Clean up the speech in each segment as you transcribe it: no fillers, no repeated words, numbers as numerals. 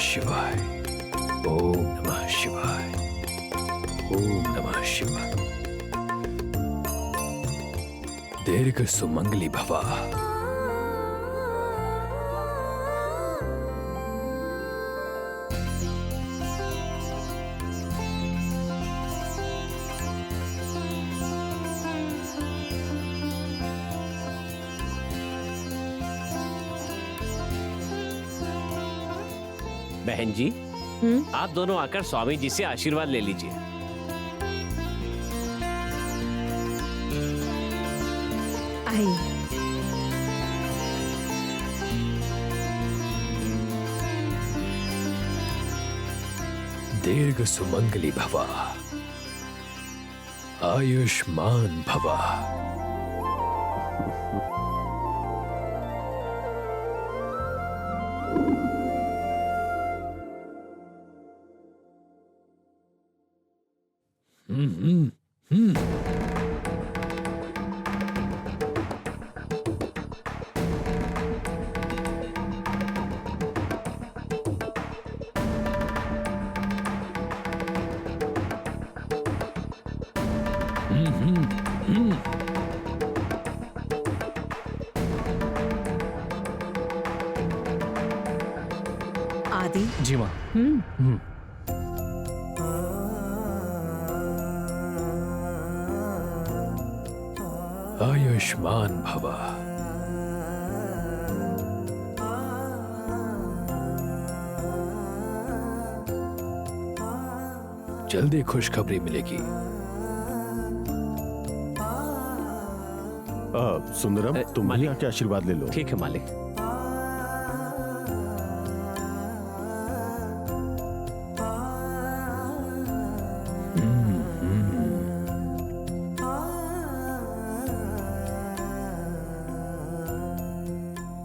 शिवाय। ओम नमः शिवाय। ओम नमः शिवाय। दीर्घ सुमंगली भवा। बहन जी, आप दोनों आकर स्वामी जी से आशीर्वाद ले लीजिए। आइए। दीर्घ सुमंगली भवा। आयुष्मान भवा। आदि। जी माँ। आयुष्मान भवा। जल्दी खुशखबरी मिलेगी। सुंदरम, तुम भी मालिक। आके आशीर्वाद ले लो। ठीक है मालिक।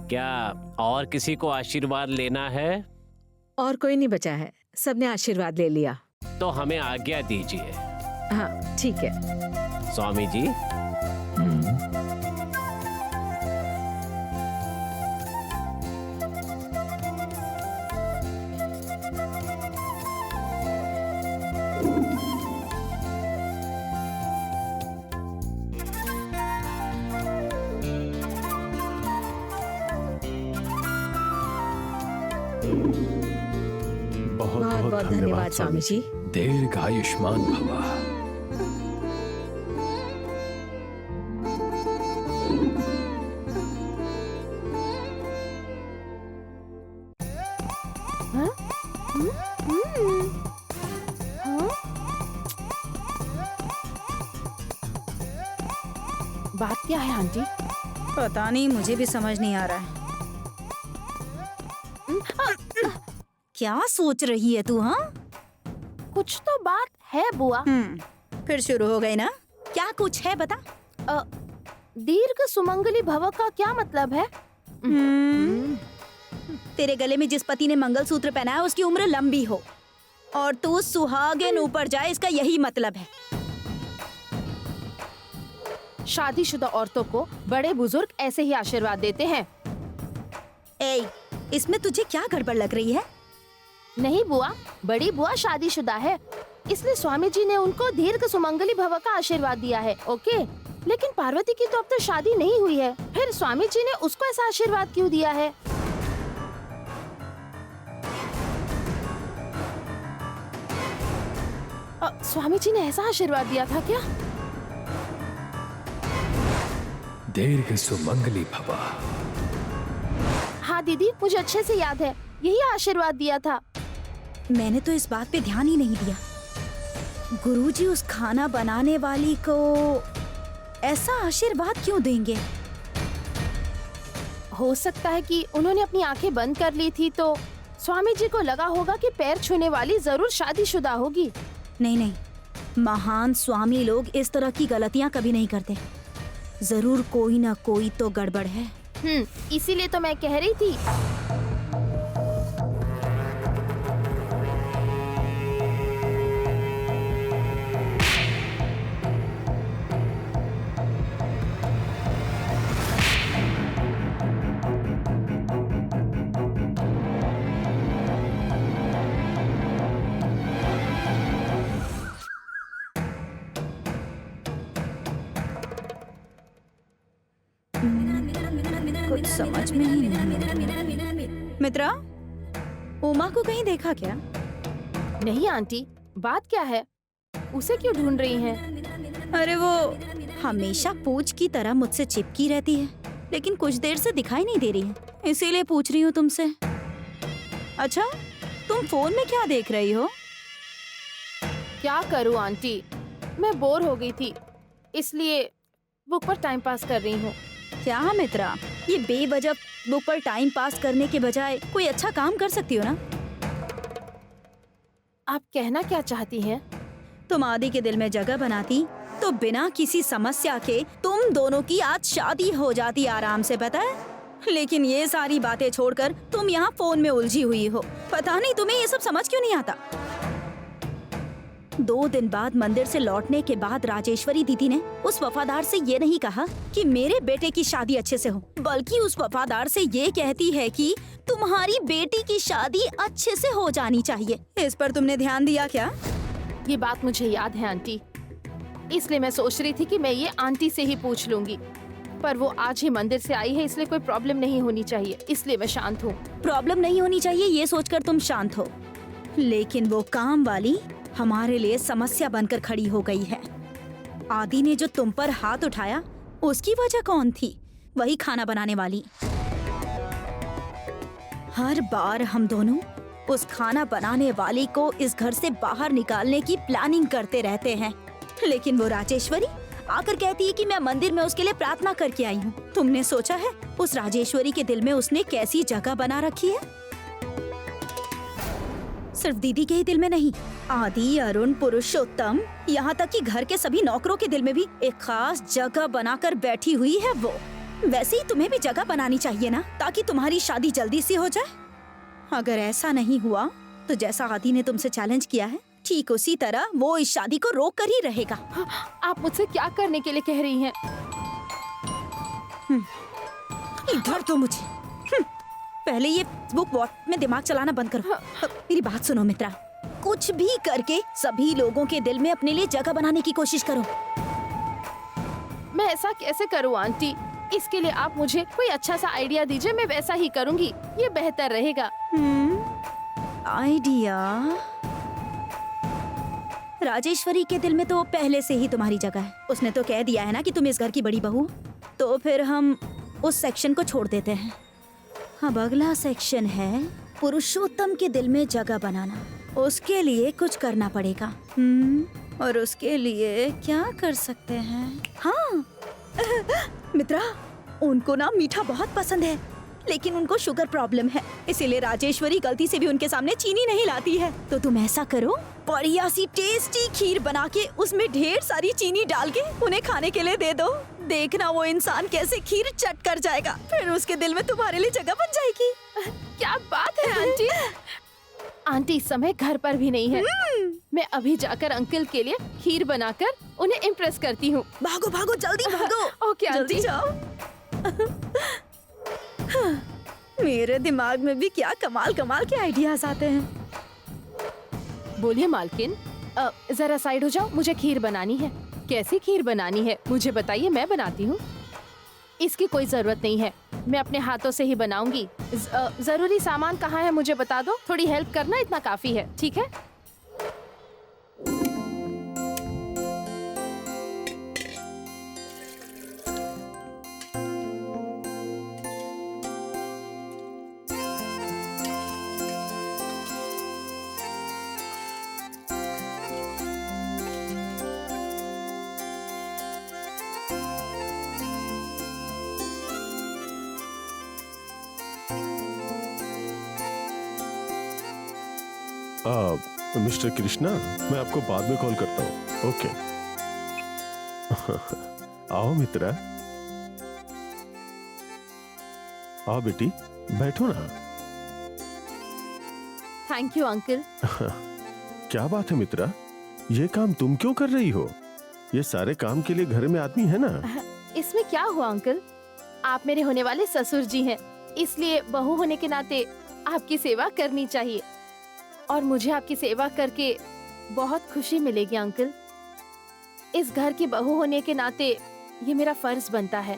क्या और किसी को आशीर्वाद लेना है? और कोई नहीं बचा है, सबने आशीर्वाद ले लिया। तो हमें आज्ञा दीजिए। हाँ ठीक है। स्वामी जी। बहुत बहुत बहुत धन्यवाद स्वामी जी। दीर्घ आयुष्मान भवा। बात क्या है आंटी? पता नहीं, मुझे भी समझ नहीं आ रहा है। क्या सोच रही है तू? हाँ, कुछ तो बात है बुआ। फिर शुरू हो गई ना? क्या कुछ है बता। दीर्घ सुमंगली भव का क्या मतलब है? तेरे गले में जिस पति ने मंगलसूत्र पहना है उसकी उम्र लंबी हो और तू सुहागिन ऊपर जाए, इसका यही मतलब है। शादीशुदा औरतों को बड़े बुजुर्ग ऐसे ही आशीर्वाद देते हैं। ए, इसमें तुझे क्या गड़बड़ लग रही है? नहीं बुआ, बड़ी बुआ शादीशुदा है, इसलिए स्वामी जी ने उनको दीर्घ सुमंगली भव का आशीर्वाद दिया है। ओके, लेकिन पार्वती की तो अब तक शादी नहीं हुई है, फिर स्वामी जी ने उसको ऐसा आशीर्वाद क्यों दिया है? स्वामी जी ने ऐसा आशीर्वाद दिया था क्या? दीर्घ सुमंगली भवा। हाँ दीदी, मुझे अच्छे से याद है, यही आशीर्वाद दिया था। मैंने तो इस बात पे ध्यान ही नहीं दिया। गुरुजी उस खाना बनाने वाली को ऐसा आशीर्वाद क्यों देंगे? हो सकता है कि उन्होंने अपनी आंखें बंद कर ली थी तो स्वामी जी को लगा होगा कि पैर छूने वाली जरूर शादीशुदा होगी। नहीं नहीं, महान स्वामी लोग इस तरह की गलतियां कभी नहीं करते। जरूर कोई ना कोई तो गड़बड़ है। इसीलिए तो मैं कह रही थी। कुछ समझ में ही नहीं। मित्रा, उमा को कहीं देखा क्या? नहीं आंटी, बात क्या है? उसे क्यों ढूंढ रही हैं? अरे वो हमेशा पूछ की तरह मुझसे चिपकी रहती है, लेकिन कुछ देर से दिखाई नहीं दे रही है, इसीलिए पूछ रही हूँ तुमसे। अच्छा, तुम फोन में क्या देख रही हो? क्या करूँ आंटी, मैं बोर हो गई थी, इसलिए बुक पर टाइम पास कर रही हूँ। क्या मित्रा, ये बेवजह बुक पर टाइम पास करने के बजाय कोई अच्छा काम कर सकती हो ना? आप कहना क्या चाहती हैं? तुम आदि के दिल में जगह बनाती तो बिना किसी समस्या के तुम दोनों की आज शादी हो जाती आराम से, पता है? लेकिन ये सारी बातें छोड़कर तुम यहाँ फोन में उलझी हुई हो। पता नहीं तुम्हें ये सब समझ क्यों नहीं आता। 2 दिन बाद मंदिर से लौटने के बाद राजेश्वरी दीदी ने उस वफादार से ये नहीं कहा कि मेरे बेटे की शादी अच्छे से हो, बल्कि उस वफादार से ये कहती है कि तुम्हारी बेटी की शादी अच्छे से हो जानी चाहिए। इस पर तुमने ध्यान दिया क्या? ये बात मुझे याद है आंटी, इसलिए मैं सोच रही थी कि मैं ये आंटी से ही पूछ लूंगी, पर वो आज ही मंदिर से आई है, इसलिए कोई प्रॉब्लम नहीं होनी चाहिए, इसलिए मैं शांत हूँ। प्रॉब्लम नहीं होनी चाहिए ये सोचकर तुम शांत हो, लेकिन वो काम वाली हमारे लिए समस्या बनकर खड़ी हो गई है। आदि ने जो तुम पर हाथ उठाया उसकी वजह कौन थी? वही खाना बनाने वाली। हर बार हम दोनों उस खाना बनाने वाली को इस घर से बाहर निकालने की प्लानिंग करते रहते हैं, लेकिन वो राजेश्वरी आकर कहती है कि मैं मंदिर में उसके लिए प्रार्थना करके आई हूँ। तुमने सोचा है उस राजेश्वरी के दिल में उसने कैसी जगह बना रखी है? सिर्फ दीदी के ही दिल में नहीं, आदि, अरुण, पुरुषोत्तम, यहाँ तक कि घर के सभी नौकरों के दिल में भी एक खास जगह बनाकर बैठी हुई है वो। वैसे ही तुम्हें भी जगह बनानी चाहिए ना, ताकि तुम्हारी शादी जल्दी से हो जाए। अगर ऐसा नहीं हुआ तो जैसा आदि ने तुमसे चैलेंज किया है, ठीक उसी तरह वो इस शादी को रोक कर ही रहेगा। आप मुझसे क्या करने के लिए कह रही हैं? इधर तो मुझे पहले ये बुक वॉट में दिमाग चलाना बंद करो। मेरी बात सुनो मित्रा, कुछ भी करके सभी लोगों के दिल में अपने लिए जगह बनाने की कोशिश करो। मैं ऐसा कैसे करूं आंटी? इसके लिए आप मुझे कोई अच्छा सा आइडिया दीजिए, मैं वैसा ही करूंगी, ये बेहतर रहेगा। आइडिया? राजेश्वरी के दिल में तो पहले से ही तुम्हारी जगह है। उसने तो कह दिया है ना कि तुम इस घर की बड़ी बहू, तो फिर हम उस सेक्शन को छोड़ देते हैं। अब अगला सेक्शन है पुरुषोत्तम के दिल में जगह बनाना। उसके लिए कुछ करना पड़ेगा। और उसके लिए क्या कर सकते हैं? हाँ मित्रा, उनको ना मीठा बहुत पसंद है, लेकिन उनको शुगर प्रॉब्लम है, इसीलिए राजेश्वरी गलती से भी उनके सामने चीनी नहीं लाती है। तो तुम ऐसा करो, बढ़िया सी टेस्टी खीर बना के उसमें ढेर सारी चीनी डाल के उन्हें खाने के लिए दे दो। देखना वो इंसान कैसे खीर चट कर जाएगा, फिर उसके दिल में तुम्हारे लिए जगह बन जाएगी। क्या बात है आंटी? आंटी इस समय घर पर भी नहीं है। मैं अभी जाकर अंकल के लिए खीर बनाकर उन्हें इम्प्रेस करती हूँ। भागो भागो, जल्दी भागो। Okay aunty. जाओ। मेरे दिमाग में भी क्या कमाल कमाल के आइडियाज आते हैं। बोलिए मालकिन, जरा साइड हो जाओ, मुझे खीर बनानी है। कैसी खीर बनानी है मुझे बताइए, मैं बनाती हूँ। इसकी कोई जरूरत नहीं है, मैं अपने हाथों से ही बनाऊंगी। जरूरी सामान कहाँ है मुझे बता दो, थोड़ी हेल्प करना, इतना काफी है, ठीक है? मिस्टर कृष्णा, मैं आपको बाद में कॉल करता हूँ। ओके। आओ मित्रा, आओ बेटी, बैठो ना। Thank you uncle. क्या बात है मित्रा, ये काम तुम क्यों कर रही हो? ये सारे काम के लिए घर में आदमी है ना। इसमें क्या हुआ अंकल, आप मेरे होने वाले ससुर जी हैं, इसलिए बहू होने के नाते आपकी सेवा करनी चाहिए, और मुझे आपकी सेवा करके बहुत खुशी मिलेगी अंकल। इस घर की बहू होने के नाते ये मेरा फर्ज बनता है।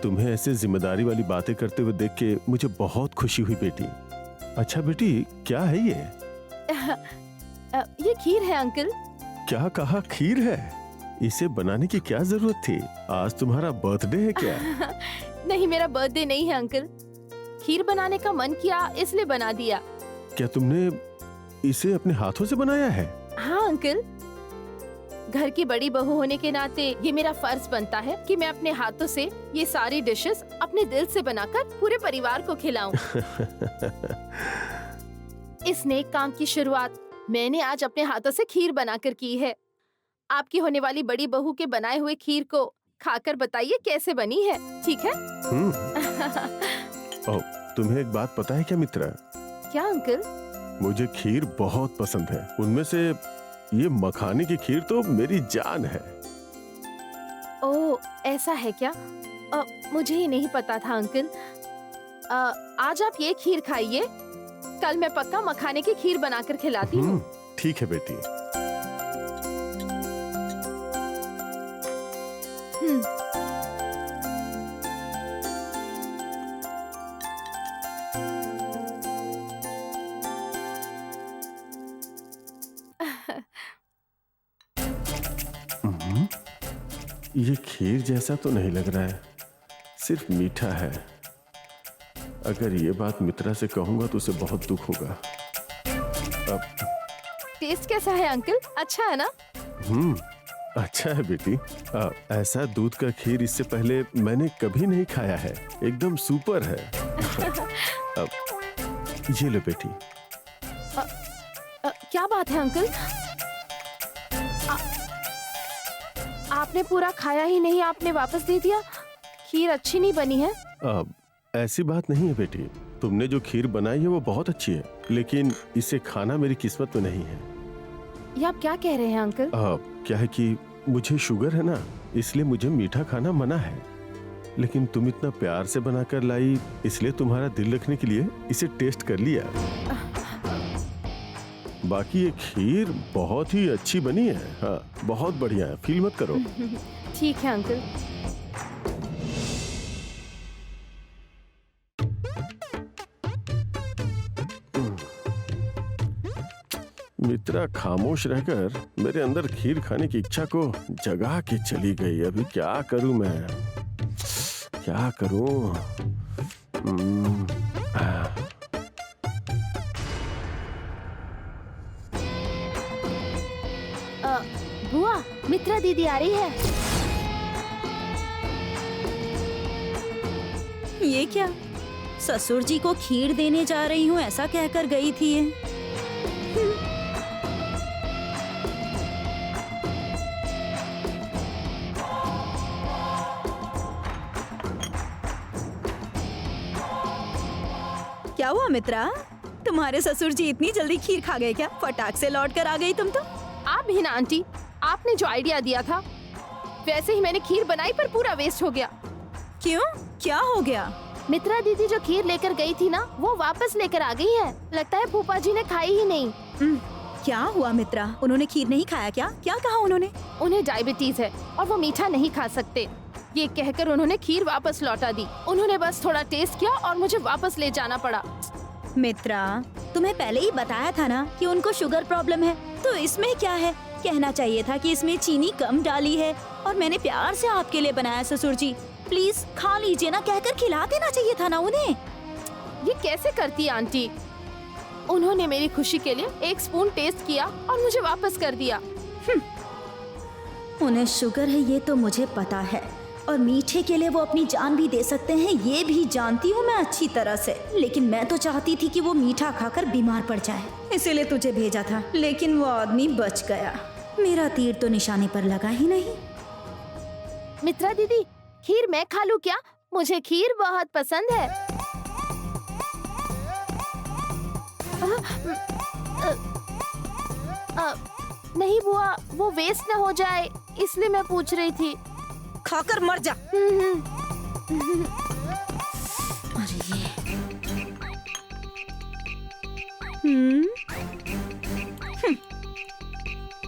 तुम्हें ऐसे जिम्मेदारी वाली बातें करते हुए देख के मुझे बहुत खुशी हुई बेटी। अच्छा बेटी, क्या है ये? ये खीर है अंकल। क्या कहा, खीर है? इसे बनाने की क्या जरूरत थी? आज तुम्हारा बर्थडे है क्या? नहीं, मेरा बर्थडे नहीं है अंकल। खीर बनाने का मन किया इसलिए बना दिया। क्या तुमने इसे अपने हाथों से बनाया है? हाँ अंकल, घर की बड़ी बहू होने के नाते ये मेरा फर्ज बनता है कि मैं अपने हाथों से ये सारी डिशेस अपने दिल से बनाकर पूरे परिवार को खिलाऊं। इस नेक काम की शुरुआत मैंने आज अपने हाथों से खीर बनाकर की है। आपकी होने वाली बड़ी बहू के बनाए हुए खीर को खाकर बताइए कैसे बनी है, ठीक है? तुम्हें एक बात पता है क्या मित्रा? क्या अंकल? मुझे खीर बहुत पसंद है। उनमें से ये मखाने की खीर तो मेरी जान है। ओह, ऐसा है क्या? मुझे ही नहीं पता था अंकल। आज आप ये खीर खाइए, कल मैं पक्का मखाने की खीर बनाकर खिलाती हूँ। ठीक है बेटी। ये खीर जैसा तो नहीं लग रहा है, सिर्फ मीठा है। अगर ये बात मित्रा से कहूंगा तो उसे बहुत दुख होगा। अब टेस्ट कैसा है अंकल? अच्छा है ना? अच्छा है बेटी। ऐसा दूध का खीर इससे पहले मैंने कभी नहीं खाया है। एकदम सुपर है। अब ये लो बेटी। क्या बात है अंकल? आपने पूरा खाया ही नहीं, आपने वापस दे दिया। खीर अच्छी नहीं बनी है? अब ऐसी बात नहीं है बेटी, तुमने जो खीर बनाई है वो बहुत अच्छी है, लेकिन इसे खाना मेरी किस्मत में नहीं है। ये आप क्या कह रहे हैं अंकल? क्या है कि मुझे शुगर है ना, इसलिए मुझे मीठा खाना मना है। लेकिन तुम इतना प्यार से बनाकर लाई, इसलिए तुम्हारा दिल रखने के लिए इसे टेस्ट कर लिया। बाकी ये खीर बहुत ही अच्छी बनी है। हाँ, बहुत बढ़िया है, फील मत करो। ठीक है अंकल। मित्रा खामोश रहकर मेरे अंदर खीर खाने की इच्छा को जगा के चली गई। अभी क्या करूं मैं, क्या करूं? बुआ, मित्रा दीदी आ रही है। ये क्या? ससुर जी को खीर देने जा रही हूँ ऐसा कहकर गई थी ये। क्या हुआ मित्रा? तुम्हारे ससुर जी इतनी जल्दी खीर खा गए क्या? फटाक से लौट कर आ गई तुम तो। आप भी ना आंटी, आपने जो आइडिया दिया था वैसे ही मैंने खीर बनाई पर पूरा वेस्ट हो गया। क्यों? क्या हो गया? मित्रा दीदी जो खीर लेकर गई थी ना, वो वापस लेकर आ गई है। लगता है फूफा जी ने खाई ही नहीं। क्या हुआ मित्रा? उन्होंने खीर नहीं खाया क्या? क्या कहा उन्होंने? उन्हें डायबिटीज है और वो मीठा नहीं खा सकते, ये कहकर उन्होंने खीर वापस लौटा दी। उन्होंने बस थोड़ा टेस्ट किया और मुझे वापस ले जाना पड़ा। मित्रा, तुम्हें पहले ही बताया था ना कि उनको शुगर प्रॉब्लम है, तो इसमें क्या है? कहना चाहिए था कि इसमें चीनी कम डाली है और मैंने प्यार से आपके लिए बनाया। ससुर जी प्लीज खा लीजिए ना, कहकर खिला देना चाहिए था ना उन्हें। ये कैसे करती है आंटी? उन्होंने मेरी खुशी के लिए एक स्पून टेस्ट किया और मुझे वापस कर दिया। उन्हें शुगर है ये तो मुझे पता है, और मीठे के लिए वो अपनी जान भी दे सकते हैं ये भी जानती हूँ मैं अच्छी तरह से। लेकिन मैं तो चाहती थी कि वो मीठा खाकर बीमार पड़ जाए, इसीलिए तुझे भेजा था। लेकिन वो आदमी बच गया, मेरा तीर तो निशाने पर लगा ही नहीं। मित्रा दीदी, खीर मैं खा लूं क्या? मुझे खीर बहुत पसंद है। नहीं बुआ, वो वेस्ट न हो जाए इसलिए मैं पूछ रही थी। खाकर मर जा। अरे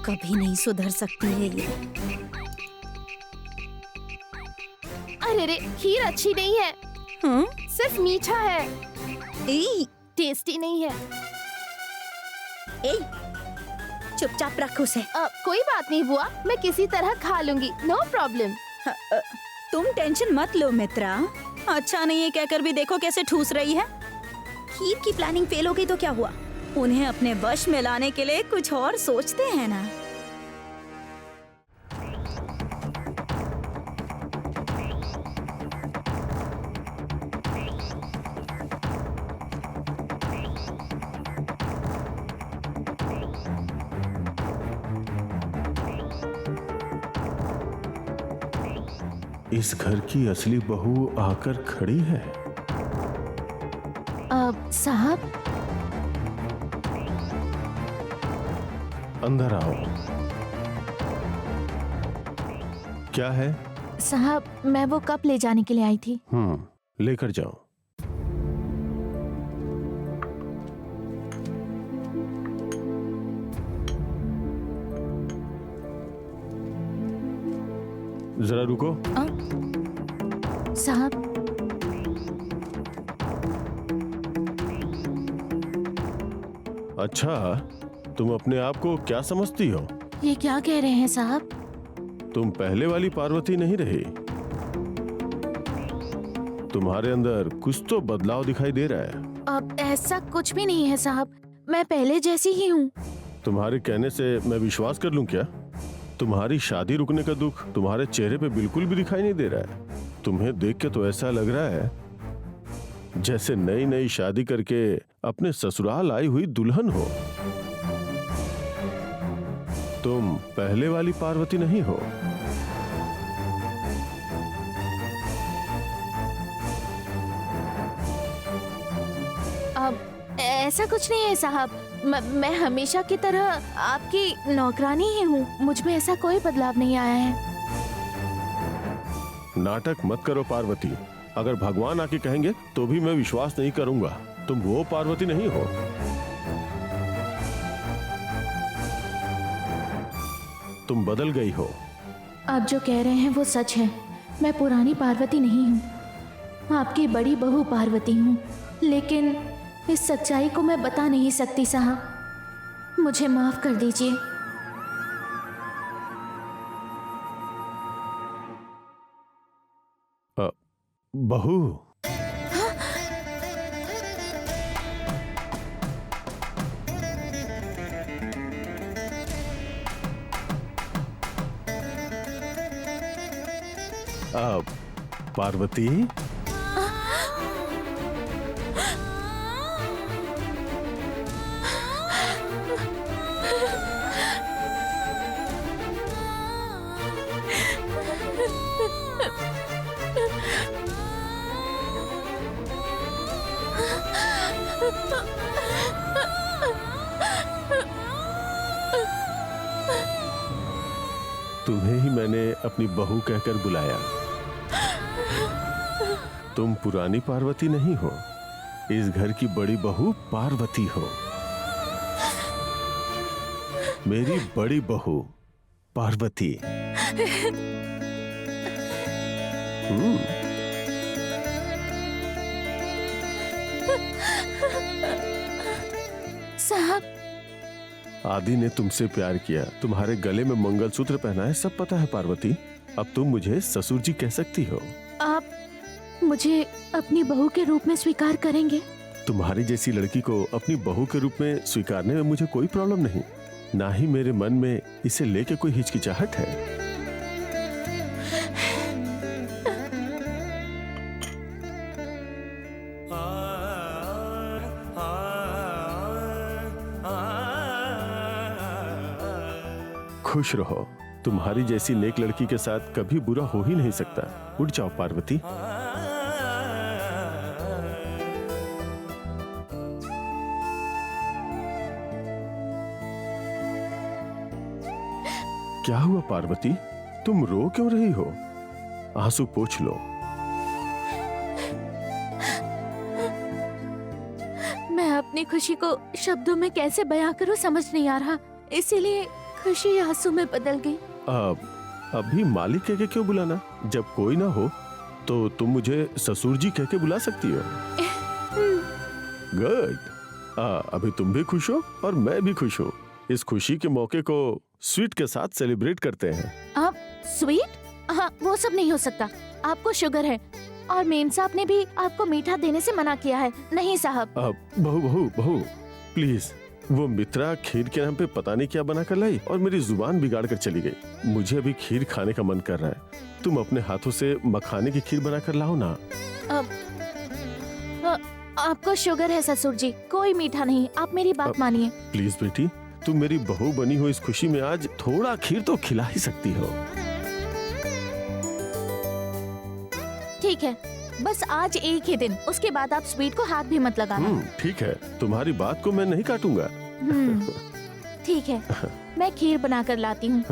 कभी नहीं सुधर सकती है ये। अरे रे, खीर अच्छी नहीं है, हाँ? सिर्फ मीठा है, ए, टेस्टी नहीं है। ए, चुपचाप रख उसे। कोई बात नहीं बुआ, मैं किसी तरह खा लूंगी, नो प्रॉब्लम। तुम टेंशन मत लो मित्रा, अच्छा नहीं है कहकर भी देखो कैसे ठूस रही है। खीर की प्लानिंग फेल हो गई तो क्या हुआ, उन्हें अपने वश में लाने के लिए कुछ और सोचते हैं ना। इस घर की असली बहू आकर खड़ी है। साहब, अंदर आओ। क्या है? साहब मैं वो कप ले जाने के लिए आई थी। लेकर जाओ। जरा रुको। साहब, अच्छा, तुम अपने आप को क्या समझती हो? ये क्या कह रहे हैं साहब? तुम पहले वाली पार्वती नहीं रही। तुम्हारे अंदर कुछ तो बदलाव दिखाई दे रहा है। अब ऐसा कुछ भी नहीं है साहब, मैं पहले जैसी ही हूँ। तुम्हारे कहने से मैं विश्वास कर लूं क्या? तुम्हारी शादी रुकने का दुख तुम्हारे चेहरे पे बिल्कुल भी दिखाई नहीं दे रहा है। तुम्हें देख के तो ऐसा लग रहा है जैसे नई नई शादी करके अपने ससुराल आई हुई दुल्हन हो। तुम पहले वाली पार्वती नहीं हो। अब ऐसा कुछ नहीं है साहब, मैं हमेशा की तरह आपकी नौकरानी ही हूँ, मुझ में ऐसा कोई बदलाव नहीं आया है। नाटक मत करो पार्वती, अगर भगवान आके कहेंगे तो भी मैं विश्वास नहीं करूंगा। तुम वो पार्वती नहीं हो। तुम बदल गई हो। आप जो कह रहे हैं वो सच है, मैं पुरानी पार्वती नहीं हूँ, आपकी बड़ी बहू पार्वती हूँ, लेकिन इस सच्चाई को मैं बता नहीं सकती साहब, मुझे माफ कर दीजिए। बहू, पार्वती, तुम्हें ही मैंने अपनी बहू कहकर बुलाया। तुम पुरानी पार्वती नहीं हो, इस घर की बड़ी बहू पार्वती हो। मेरी बड़ी बहू पार्वती। साहब, आदि ने तुमसे प्यार किया, तुम्हारे गले में मंगलसूत्र पहना है, सब पता है पार्वती। अब तुम मुझे ससुर जी कह सकती हो। आप मुझे अपनी बहू के रूप में स्वीकार करेंगे? तुम्हारी जैसी लड़की को अपनी बहू के रूप में स्वीकारने में मुझे कोई प्रॉब्लम नहीं, ना ही मेरे मन में इसे लेके कोई हिचकिचाहट है। खुश रहो, तुम्हारी जैसी नेक लड़की के साथ कभी बुरा हो ही नहीं सकता। उठ जाओ पार्वती। क्या हुआ पार्वती, तुम रो क्यों रही हो? आंसू पोंछ लो। मैं अपनी खुशी को शब्दों में कैसे बयां करूं समझ नहीं आ रहा, इसीलिए खुशी आंसू में बदल गई। अभी मालिक कह के क्यों बुलाना? जब कोई ना हो तो तुम मुझे ससुर जी कह के बुला सकती हो। गुड। अभी तुम भी खुश हो और मैं भी खुश हूँ। इस खुशी के मौके को स्वीट के साथ सेलिब्रेट करते हैं। आप स्वीट? हाँ, वो सब नहीं हो सकता। आपको शुगर है और मेम साहब ने भी आपको मीठा देने से मना किया है। नहीं साहब। बहू प्लीज, वो मित्रा खीर के नाम पे पता नहीं क्या बना कर लाई और मेरी जुबान बिगाड़ कर चली गई। मुझे अभी खीर खाने का मन कर रहा है। तुम अपने हाथों से मखाने की खीर बना कर लाओ ना। आपको शुगर है ससुर जी, कोई मीठा नहीं। आप मेरी बात मानिए। प्लीज बेटी, तुम मेरी बहू बनी हो, इस खुशी में आज थोड़ा खीर तो खिला ही सकती हो। ठीक है, बस आज एक ही दिन, उसके बाद आप स्वीट को हाथ भी मत लगाना। ठीक है, तुम्हारी बात को मैं नहीं काटूंगा। ठीक है, मैं खीर बना कर लाती हूँ।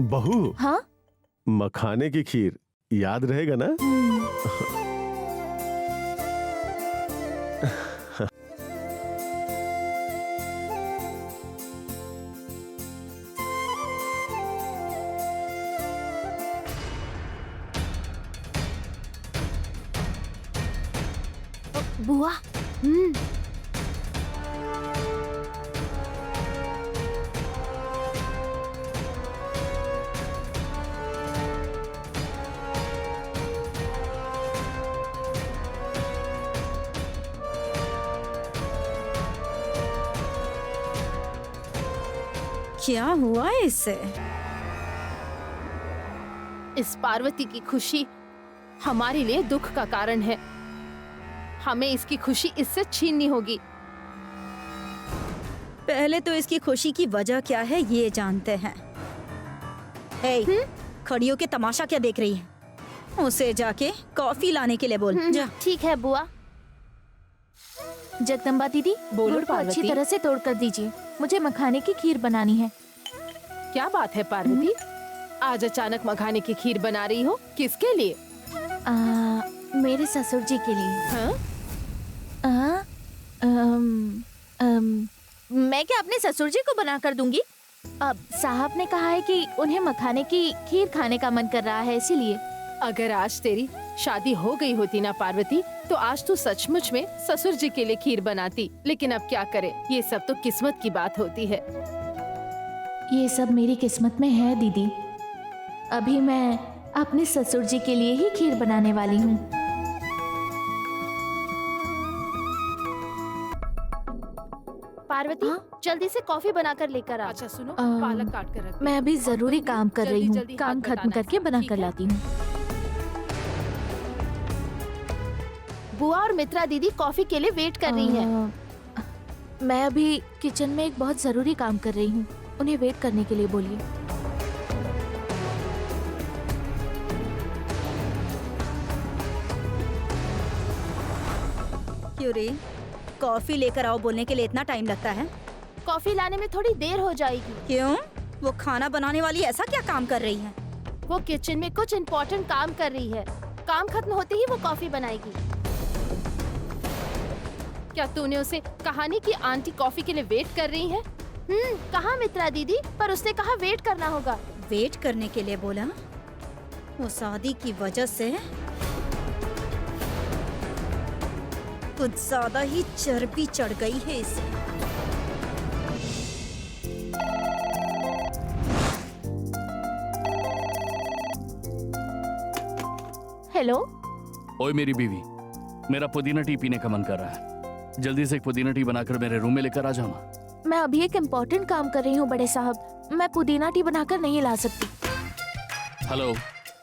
बहू। हाँ? मखाने की खीर याद रहेगा ना? बुआ। क्या हुआ इससे? इस पार्वती की खुशी हमारे लिए दुख का कारण है। हमें इसकी खुशी इससे छीननी होगी। पहले तो इसकी खुशी की वजह क्या है ये जानते हैं। हे, खड़ियों के तमाशा क्या देख रही है? उसे जाके कॉफी लाने के लिए बोल। जा। ठीक है बुआ। जगदम्बा दीदी, बोलो गुड़ को अच्छी पार्वती। तरह से तोड़ कर दीजिए। मुझे मखाने की खीर बनानी है। क्या बात है पार्वती, आज अचानक मखाने की खीर बना रही हो? किसके लिए? मेरे ससुर जी के लिए। हाँ? मैं क्या अपने ससुर जी को बना कर दूंगी? अब साहब ने कहा है कि उन्हें मखाने की खीर खाने का मन कर रहा है, इसीलिए। अगर आज तेरी शादी हो गई होती ना पार्वती, तो आज तू सचमुच में ससुर जी के लिए खीर बनाती। लेकिन अब क्या करे, ये सब तो किस्मत की बात होती है। ये सब मेरी किस्मत में है दीदी। अभी मैं अपने ससुर जी के लिए ही खीर बनाने वाली हूँ। पार्वती, जल्दी से कॉफी बनाकर लेकर आ। अच्छा सुनो, पालक काट कर रख। मैं अभी जरूरी काम कर रही हूँ। जल्दी काम हाथ खत्म बटाना है, करके बना ठीक कर है? लाती हूँ। बुआ और मित्रा दीदी कॉफी के लिए वेट कर रही हैं। मैं अभी किचन में एक बहुत जरूरी काम कर रही हूँ। उन्हें वेट करने के लिए बोलिए। क्यों रे? कॉफी लेकर आओ बोलने के लिए इतना टाइम लगता है? कॉफी लाने में थोड़ी देर हो जाएगी। क्यों? वो खाना बनाने वाली ऐसा क्या काम कर रही है? वो किचन में कुछ इम्पोर्टेंट काम कर रही है। काम खत्म होते ही वो कॉफी बनाएगी। क्या तूने उसे कहा नहीं कि आंटी कॉफी के लिए वेट कर रही है? कहा मित्रा दीदी, पर उसने कहा वेट करना होगा। वेट करने के लिए बोला? वो शादी की वजह से कुछ ज्यादा ही चर्बी चढ़ गई है इसे। हेलो। ओए मेरी बीवी, मेरा पुदीना टी पीने का मन कर रहा है। जल्दी से एक पुदीना टी बनाकर मेरे रूम में लेकर आ जाओ ना। मैं अभी एक इम्पोर्टेंट काम कर रही हूँ बड़े साहब। मैं पुदीना टी बनाकर नहीं ला सकती। हेलो,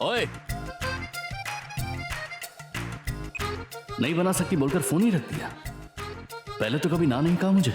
ओए, नहीं बना सकती बोलकर फोन ही रख दिया। पहले तो कभी ना नहीं कहा मुझे।